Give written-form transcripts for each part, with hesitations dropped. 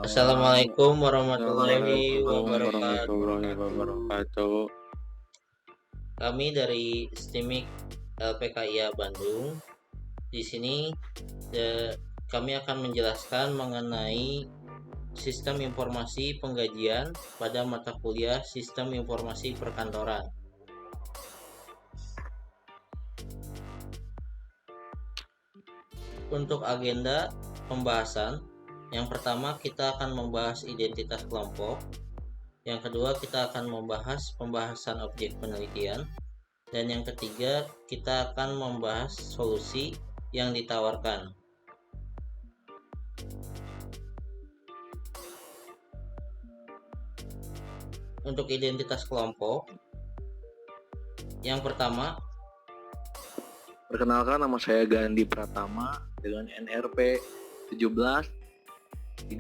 Assalamualaikum warahmatullahi Assalamualaikum warahmatullahi wabarakatuh. wabarakatuh. Kami dari STIMIK LPKIA Bandung. Di sini kami akan menjelaskan mengenai sistem informasi penggajian pada mata kuliah Sistem Informasi Perkantoran. Untuk agenda pembahasan, yang pertama kita akan membahas identitas kelompok. Yang kedua, kita akan membahas pembahasan objek penelitian. Dan yang ketiga, kita akan membahas solusi yang ditawarkan. Untuk identitas kelompok, yang pertama, Perkenalkan, nama saya Gandhi Pratama dengan NRP 173018.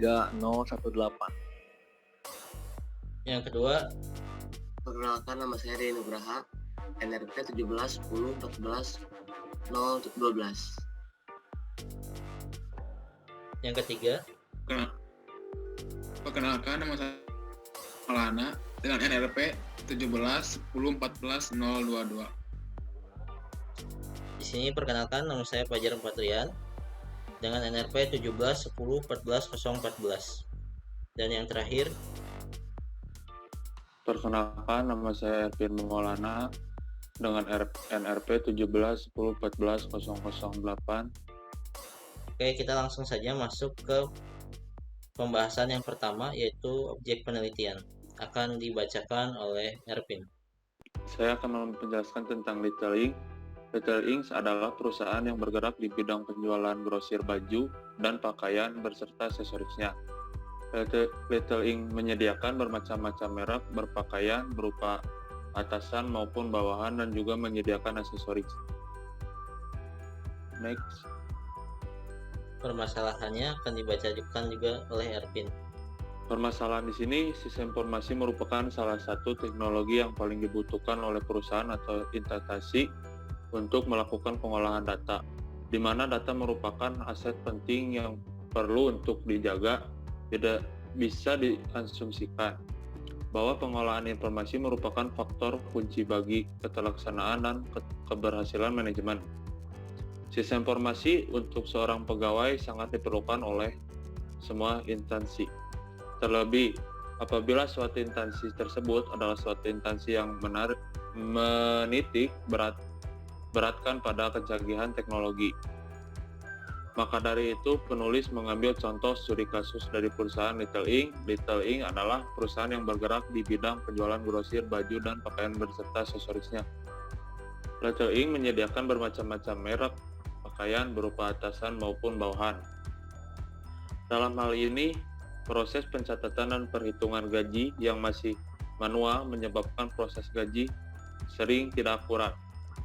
yang kedua, Perkenalkan, nama saya Ria Nugraha, NRP 17 10 14 012. yang ketiga, Perkenalkan, nama saya Malana dengan NRP 17 10 14 022. Di sini perkenalkan, nama saya Fajar Patrian dengan NRP 17 10 14 014. Dan yang terakhir, Perkenalkan, nama saya Ervin Maulana dengan NRP 17 10 14 008. Oke, kita langsung saja masuk ke pembahasan yang pertama, yaitu objek penelitian. Akan dibacakan oleh Ervin. Saya akan menjelaskan tentang Little Ink. Little Ink adalah perusahaan yang bergerak di bidang penjualan grosir baju dan pakaian beserta aksesorisnya. Little Ink menyediakan bermacam-macam merek berpakaian berupa atasan maupun bawahan dan juga menyediakan aksesoris. Next. Permasalahannya akan dibacakan juga oleh Ervin. Permasalahan di sini, sistem informasi merupakan salah satu teknologi yang paling dibutuhkan oleh perusahaan atau instansi untuk melakukan pengolahan data, di mana data merupakan aset penting yang perlu untuk dijaga, tidak bisa diasumsikan bahwa pengolahan informasi merupakan faktor kunci bagi keterlaksanaan dan keberhasilan manajemen. Sistem informasi untuk seorang pegawai sangat diperlukan oleh semua instansi. Terlebih, apabila suatu instansi tersebut adalah suatu instansi yang menitik beratkan pada kecanggihan teknologi. Maka dari itu, penulis mengambil contoh studi kasus dari perusahaan Little Ink. Little Ink adalah perusahaan yang bergerak di bidang penjualan grosir baju dan pakaian beserta aksesorisnya. Little Ink menyediakan bermacam-macam merek pakaian berupa atasan maupun bawahan. Dalam hal ini, proses pencatatan dan perhitungan gaji yang masih manual menyebabkan proses gaji sering tidak akurat.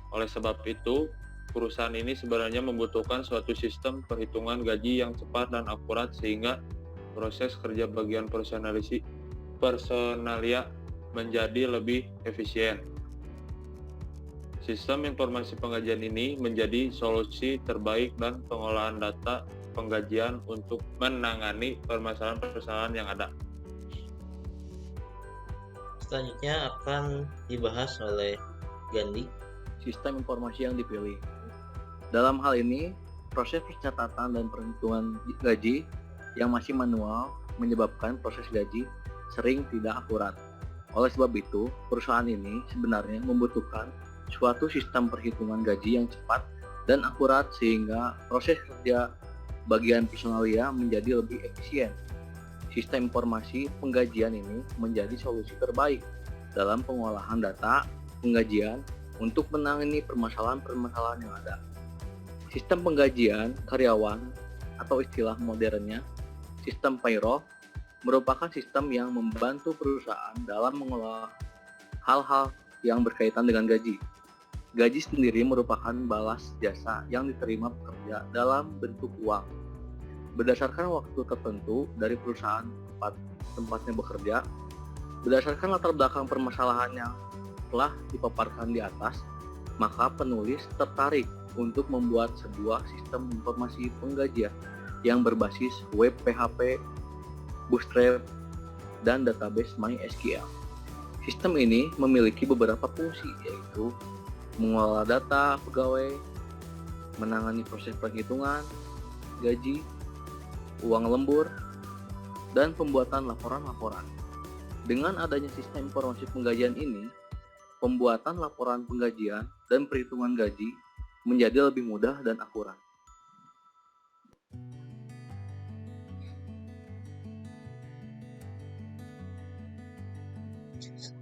Oleh sebab itu, perusahaan ini sebenarnya membutuhkan suatu sistem perhitungan gaji yang cepat dan akurat sehingga proses kerja bagian personalia menjadi lebih efisien. Sistem informasi penggajian ini menjadi solusi terbaik dan pengolahan data penggajian untuk menangani permasalahan-permasalahan yang ada. Selanjutnya akan dibahas oleh Gandhi. Sistem informasi yang dipilih. Dalam hal ini, proses pencatatan dan perhitungan gaji yang masih manual menyebabkan proses gaji sering tidak akurat. Oleh sebab itu, perusahaan ini sebenarnya membutuhkan suatu sistem perhitungan gaji yang cepat dan akurat sehingga proses kerja bagian personalia menjadi lebih efisien. Sistem informasi penggajian ini menjadi solusi terbaik dalam pengolahan data penggajian untuk menangani permasalahan-permasalahan yang ada. Sistem penggajian karyawan atau istilah modernnya, sistem payroll, merupakan sistem yang membantu perusahaan dalam mengelola hal-hal yang berkaitan dengan gaji. Gaji sendiri merupakan balas jasa yang diterima pekerja dalam bentuk uang. Berdasarkan waktu tertentu dari perusahaan tempatnya bekerja, berdasarkan latar belakang permasalahan yang telah dipaparkan di atas, maka penulis tertarik untuk membuat sebuah sistem informasi penggajian yang berbasis web PHP Bootstrap, dan database MySQL. Sistem ini memiliki beberapa fungsi, yaitu mengelola data pegawai, menangani proses penghitungan gaji, uang lembur, dan pembuatan laporan-laporan. Dengan adanya sistem informasi penggajian ini, pembuatan laporan penggajian dan perhitungan gaji menjadi lebih mudah dan akurat.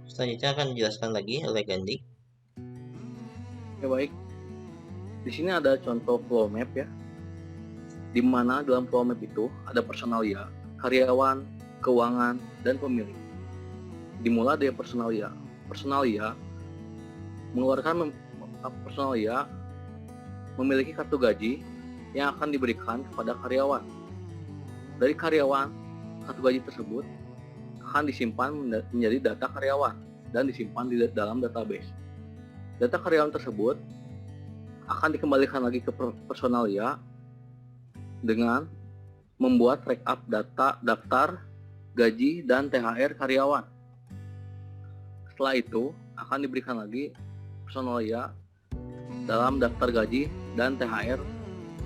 Selanjutnya akan dijelaskan lagi oleh Gandhi. Ya baik, di sini ada contoh flow map ya, di mana dalam flow map itu ada personalia, karyawan, keuangan, dan pemilik. Dimulai dari personalia. Personalia memiliki kartu gaji yang akan diberikan kepada karyawan. Dari karyawan, kartu gaji tersebut akan disimpan menjadi data karyawan dan disimpan di dalam database. Data karyawan tersebut akan dikembalikan lagi ke personalia dengan membuat backup data daftar gaji dan THR karyawan. Setelah itu akan diberikan lagi personalia dalam daftar gaji dan THR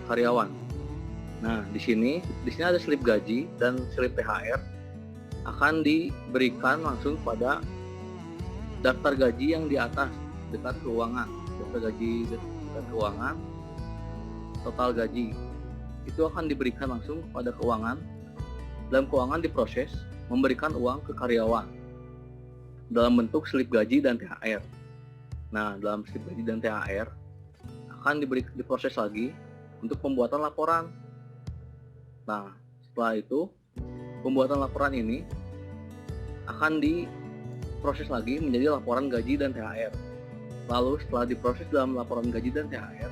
karyawan. Nah, di sini ada slip gaji dan slip THR akan diberikan langsung pada daftar gaji yang di atas dekat keuangan. Daftar gaji dekat keuangan, total gaji itu akan diberikan langsung kepada keuangan. Dalam keuangan diproses memberikan uang ke karyawan dalam bentuk slip gaji dan THR. Nah, dalam slip gaji dan THR akan diproses lagi untuk pembuatan laporan. Nah, setelah itu pembuatan laporan ini akan diproses lagi menjadi laporan gaji dan THR. Lalu setelah diproses dalam laporan gaji dan THR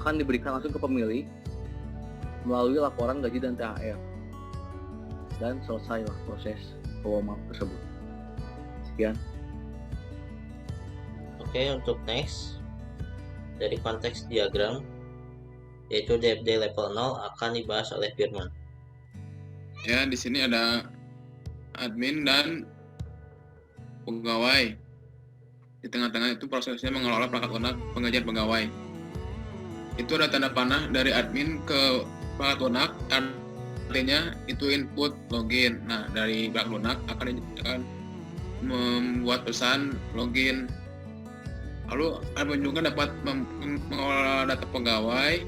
akan diberikan langsung ke pemilik melalui laporan gaji dan THR. Dan selesailah proses flow map tersebut. Sekian. Oke, untuk next, dari konteks diagram, yaitu DFD level 0 akan dibahas oleh Firman. Ya, di sini ada admin dan pegawai. Di tengah-tengah itu prosesnya mengelola perangkat lunak penggajian pegawai. Itu ada tanda panah dari admin ke perangkat lunak, artinya itu input login. Nah, dari perangkat lunak akan membuat pesan login. Lalu admin juga dapat mengelola data pegawai,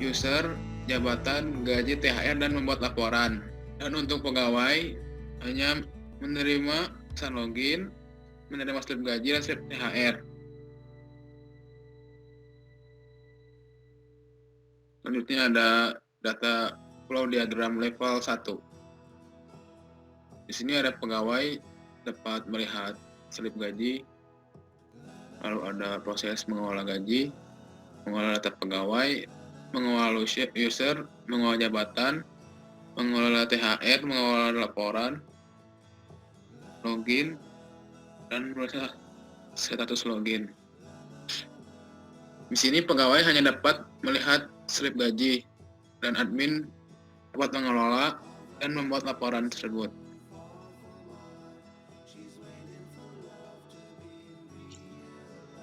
user, jabatan, gaji, THR, dan membuat laporan. Dan untuk pegawai hanya menerima pesan login, menerima slip gaji dan slip THR. Selanjutnya ada data flow diagram level 1. Di sini ada pegawai dapat melihat slip gaji, lalu ada proses mengolah gaji, mengolah data pegawai, mengolah user, mengolah jabatan, mengolah THR, mengolah laporan, login, dan proses status login. Di sini pegawai hanya dapat melihat slip gaji dan admin dapat mengelola dan membuat laporan tersebut.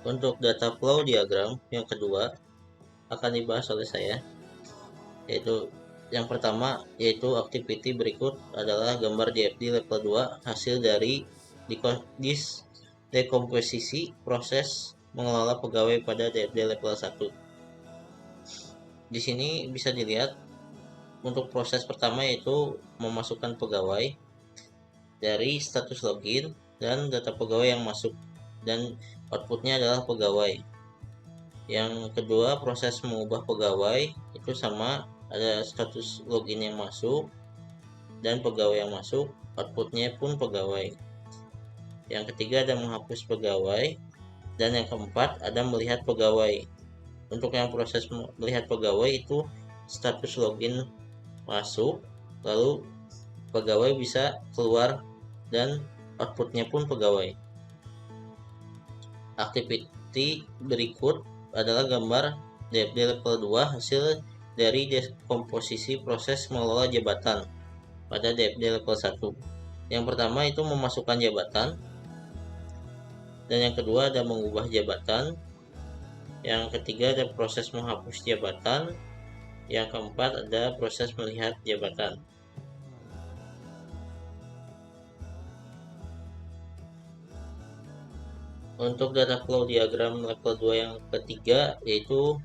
Untuk data flow diagram yang kedua akan dibahas oleh saya, yaitu yang pertama yaitu activity berikut adalah gambar DFD level 2 hasil dari dekomposisi proses mengelola pegawai pada DFD level 1. Di sini bisa dilihat untuk proses pertama yaitu memasukkan pegawai dari status login dan data pegawai yang masuk, dan outputnya adalah pegawai. Yang kedua, proses mengubah pegawai itu sama, ada status login yang masuk dan pegawai yang masuk, outputnya pun pegawai. Yang ketiga ada menghapus pegawai, dan yang keempat ada melihat pegawai. Untuk yang proses melihat pegawai itu status login masuk, lalu pegawai bisa keluar dan outputnya pun pegawai. Activity berikut adalah gambar DFD level 2 hasil dari dekomposisi proses mengelola jabatan. pada DFD level 1. Yang pertama itu memasukkan jabatan, dan yang kedua ada mengubah jabatan, yang ketiga ada proses menghapus jabatan, yang keempat ada proses melihat jabatan. Untuk data flow diagram level 2 yang ketiga yaitu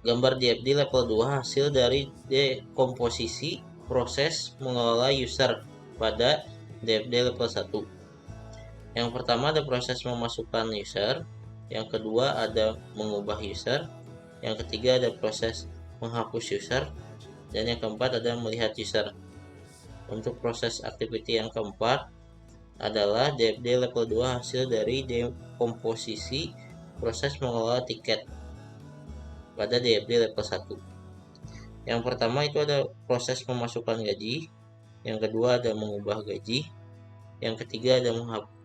gambar DFD level 2 hasil dari dekomposisi proses mengelola user pada DFD level 1. Yang pertama ada proses memasukkan user, yang kedua ada mengubah user, yang ketiga ada proses menghapus user, dan yang keempat ada melihat user. Untuk proses activity yang keempat adalah DFD level 2 hasil dari dekomposisi proses mengelola tiket pada DFD level 1. Yang pertama itu ada proses memasukkan gaji, yang kedua ada mengubah gaji, yang ketiga ada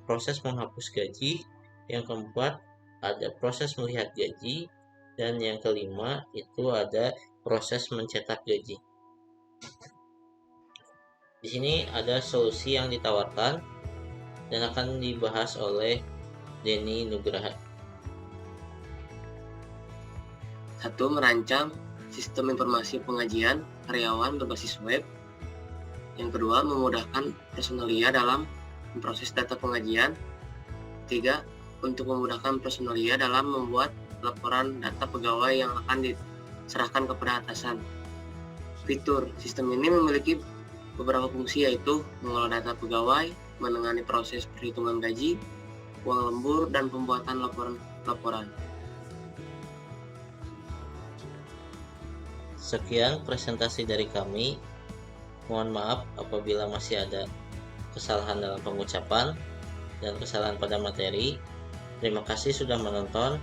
proses menghapus gaji, yang keempat ada proses melihat gaji, dan yang kelima itu ada proses mencetak gaji. Di sini ada solusi yang ditawarkan dan akan dibahas oleh Denny Nugraha. 1. Merancang sistem informasi pengajian karyawan berbasis web. Yang kedua, memudahkan personalia dalam memproses data pengajian. 3. Untuk memudahkan personalia dalam membuat laporan data pegawai yang akan diserahkan kepada atasan. Fitur sistem ini memiliki beberapa fungsi, yaitu mengelola data pegawai, menangani proses perhitungan gaji, uang lembur, dan pembuatan laporan. Sekian presentasi dari kami. Mohon maaf apabila masih ada kesalahan dalam pengucapan dan kesalahan pada materi. Terima kasih sudah menonton.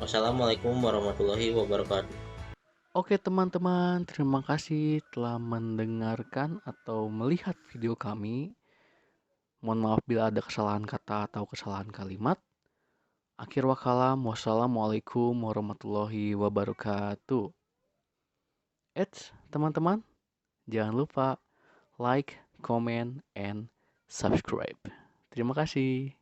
Wassalamualaikum warahmatullahi wabarakatuh. Oke teman-teman, terima kasih telah mendengarkan atau melihat video kami. Mohon maaf bila ada kesalahan kata atau kesalahan kalimat. Akhir wakalam, wassalamualaikum warahmatullahi wabarakatuh. Teman-teman, jangan lupa like, comment, and subscribe. Terima kasih.